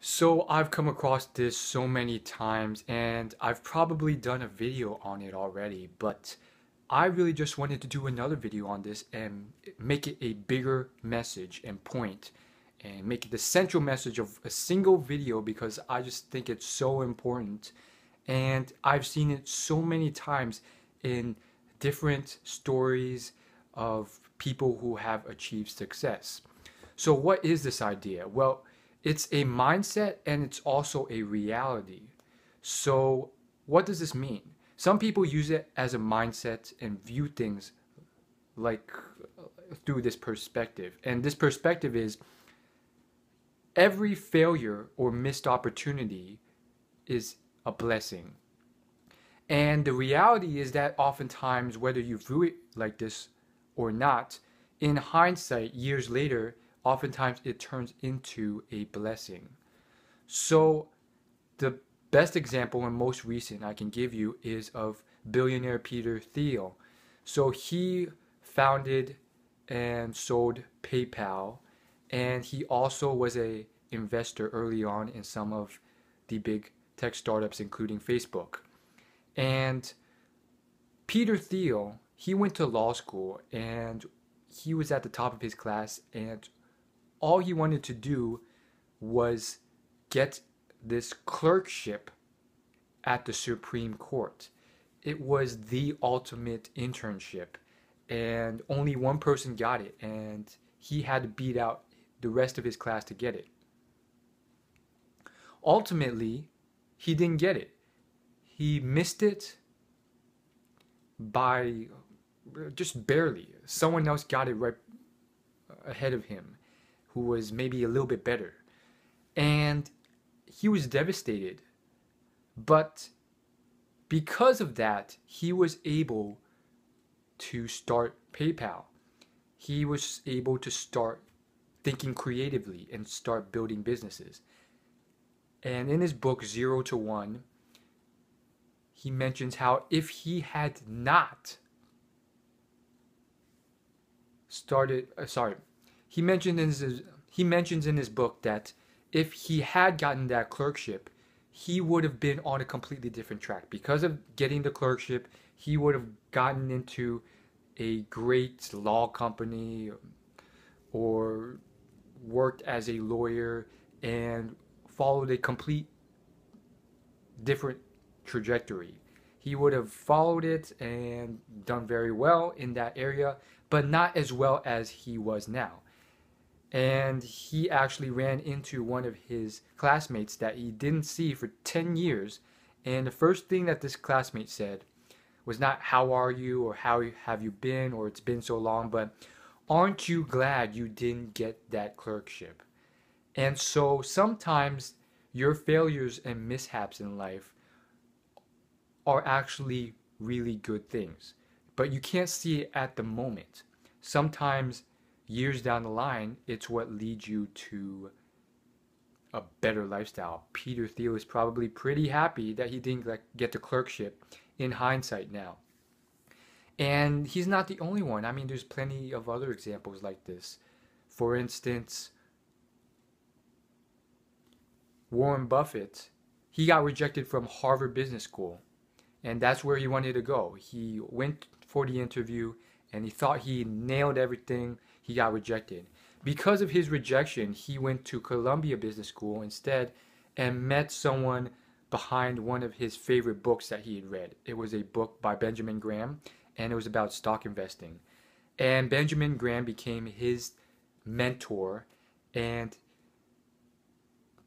So I've come across this so many times and I've probably done a video on it already, but I really just wanted to do another video on this and make it a bigger message and point and make it the central message of a single video because I just think it's so important and I've seen it so many times in different stories of people who have achieved success. So, what is this idea? Well, it's a mindset and it's also a reality. So, what does this mean? Some people use it as a mindset and view things like through this perspective. And this perspective is every failure or missed opportunity is a blessing. And the reality is that oftentimes, whether you view it like this or not, in hindsight, years later, oftentimes it turns into a blessing. So, the best example and most recent I can give you is of billionaire Peter Thiel. So, he founded and sold PayPal, and he also was a investor early on in some of the big tech startups, including Facebook. And Peter Thiel, he went to law school and he was at the top of his class, and all he wanted to do was get this clerkship at the Supreme Court. It was the ultimate internship, and only one person got it, and he had to beat out the rest of his class to get it. Ultimately, he didn't get it. He missed it by just barely. Someone else got it right ahead of him who was maybe a little bit better. And he was devastated. But because of that, he was able to start PayPal. He was able to start thinking creatively and start building businesses. And in his book, Zero to One, he mentions how if he had not started, he mentioned in his he mentions in his book that if he had gotten that clerkship, he would have been on a completely different track. Because of getting the clerkship, he would have gotten into a great law company or worked as a lawyer and followed a complete different trajectory. He would have followed it and done very well in that area, but not as well as he was now. And he actually ran into one of his classmates that he didn't see for 10 years. And the first thing that this classmate said was not, "How are you?" or "How have you been?" or "It's been so long," but "Aren't you glad you didn't get that clerkship?" And so sometimes your failures and mishaps in life are actually really good things, but you can't see it at the moment. Sometimes years down the line, it's what leads you to a better lifestyle. Peter Thiel is probably pretty happy that he didn't get the clerkship in hindsight now. And he's not the only one. I mean, there's plenty of other examples like this. For instance, Warren Buffett, he got rejected from Harvard Business School, and that's where he wanted to go. He went for the interview and he thought he nailed everything. He got rejected. Because of his rejection, he went to Columbia Business School instead and met someone behind one of his favorite books that he had read. It was a book by Benjamin Graham, and it was about stock investing. And Benjamin Graham became his mentor, and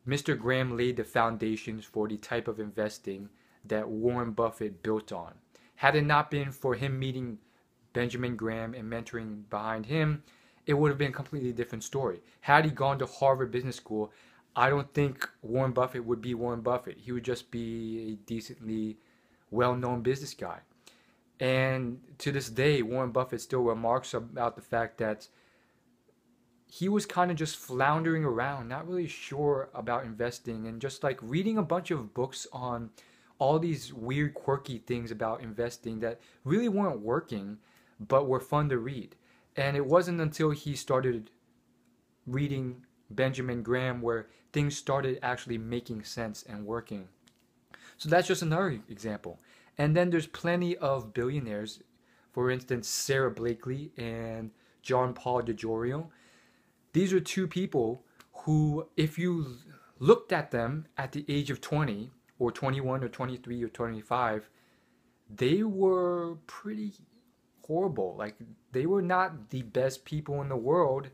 Mr. Graham laid the foundations for the type of investing that Warren Buffett built on. Had it not been for him meeting Benjamin Graham and mentoring behind him, it would have been a completely different story. Had he gone to Harvard Business School, I don't think Warren Buffett would be Warren Buffett. He would just be a decently well-known business guy. And to this day, Warren Buffett still remarks about the fact that he was kind of just floundering around, not really sure about investing, and just like reading a bunch of books on all these weird, quirky things about investing that really weren't working, but were fun to read. And it wasn't until he started reading Benjamin Graham where things started actually making sense and working. So that's just another example. And then there's plenty of billionaires, for instance, Sarah Blakely and John Paul DeJorio. These are two people who, if you looked at them at the age of 20 or 21 or 23 or 25, they were pretty horrible. Like, they were not the best people in the world,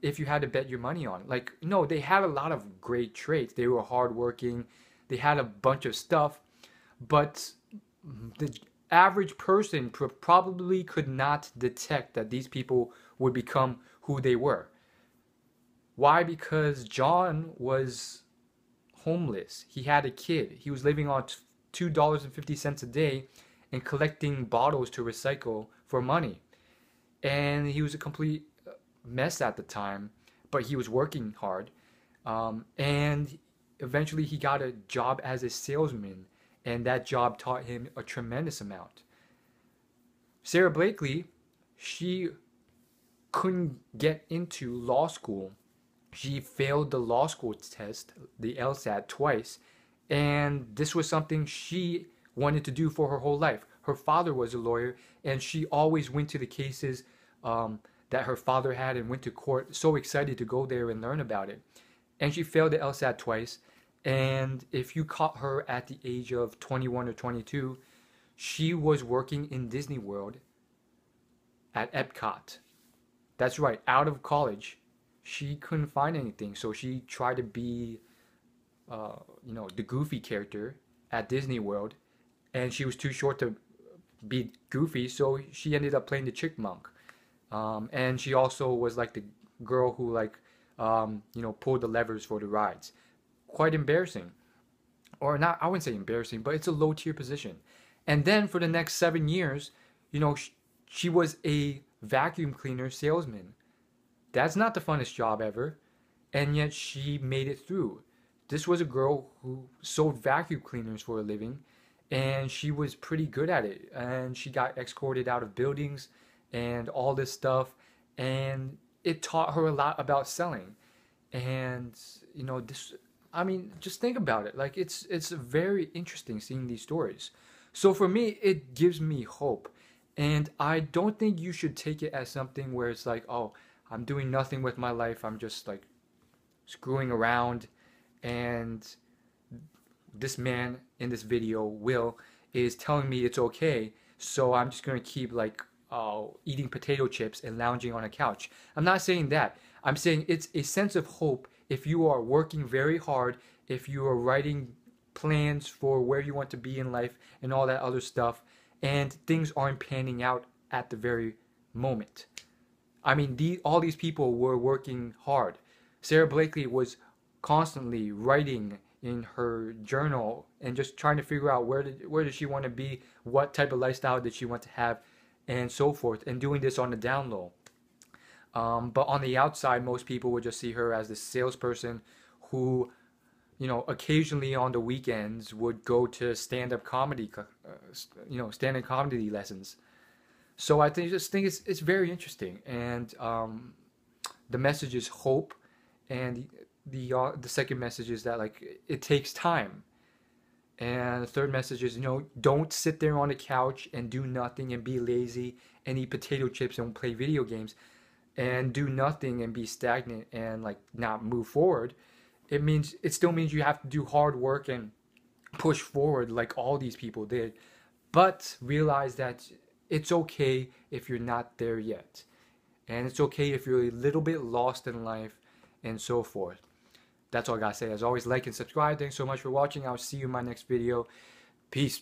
if you had to bet your money on. Like, no, they had a lot of great traits. They were hardworking. They had a bunch of stuff, but the average person probably could not detect that these people would become who they were. Why? Because John was homeless. He had a kid. He was living on $2.50 a day and collecting bottles to recycle for money. And he was a complete mess at the time, but he was working hard. And eventually he got a job as a salesman, and that job taught him a tremendous amount. Sarah Blakely, she couldn't get into law school. She failed the law school test, the LSAT, twice, and this was something she wanted to do for her whole life. Her father was a lawyer, and she always went to the cases that her father had and went to court, so excited to go there and learn about it. And she failed the LSAT twice, and if you caught her at the age of 21 or 22, she was working in Disney World at Epcot. That's right, out of college. She couldn't find anything, so she tried to be, the Goofy character at Disney World, and she was too short to be Goofy, so she ended up playing the Chickmunk. And she also was like the girl who pulled the levers for the rides. Quite embarrassing, or not? I wouldn't say embarrassing, but it's a low tier position. And then for the next 7 years, she was a vacuum cleaner salesman. That's not the funnest job ever, and yet she made it through. This was a girl who sold vacuum cleaners for a living, and she was pretty good at it. And she got escorted out of buildings and all this stuff, and it taught her a lot about selling. And just think about it. Like, it's very interesting seeing these stories. So for me, it gives me hope, and I don't think you should take it as something where it's like, oh, I'm doing nothing with my life. I'm just like screwing around, and this man in this video, Will, is telling me it's okay, so I'm just gonna keep eating potato chips and lounging on a couch. I'm not saying that. I'm saying it's a sense of hope if you are working very hard, if you are writing plans for where you want to be in life and all that other stuff, and things aren't panning out at the very moment. I mean, all these people were working hard. Sarah Blakely was constantly writing in her journal and just trying to figure out where did she want to be, what type of lifestyle did she want to have, and so forth, and doing this on the down low. But on the outside, most people would just see her as this salesperson who, occasionally on the weekends would go to stand-up comedy, stand-up comedy lessons. So I just think it's very interesting, and the message is hope, and the second message is that it takes time, and the third message is don't sit there on the couch and do nothing and be lazy and eat potato chips and play video games, and do nothing and be stagnant and not move forward. It still means you have to do hard work and push forward like all these people did, but realize that it's okay if you're not there yet, and it's okay if you're a little bit lost in life and so forth. That's all I gotta say. As always, like and subscribe. Thanks so much for watching. I'll see you in my next video. Peace.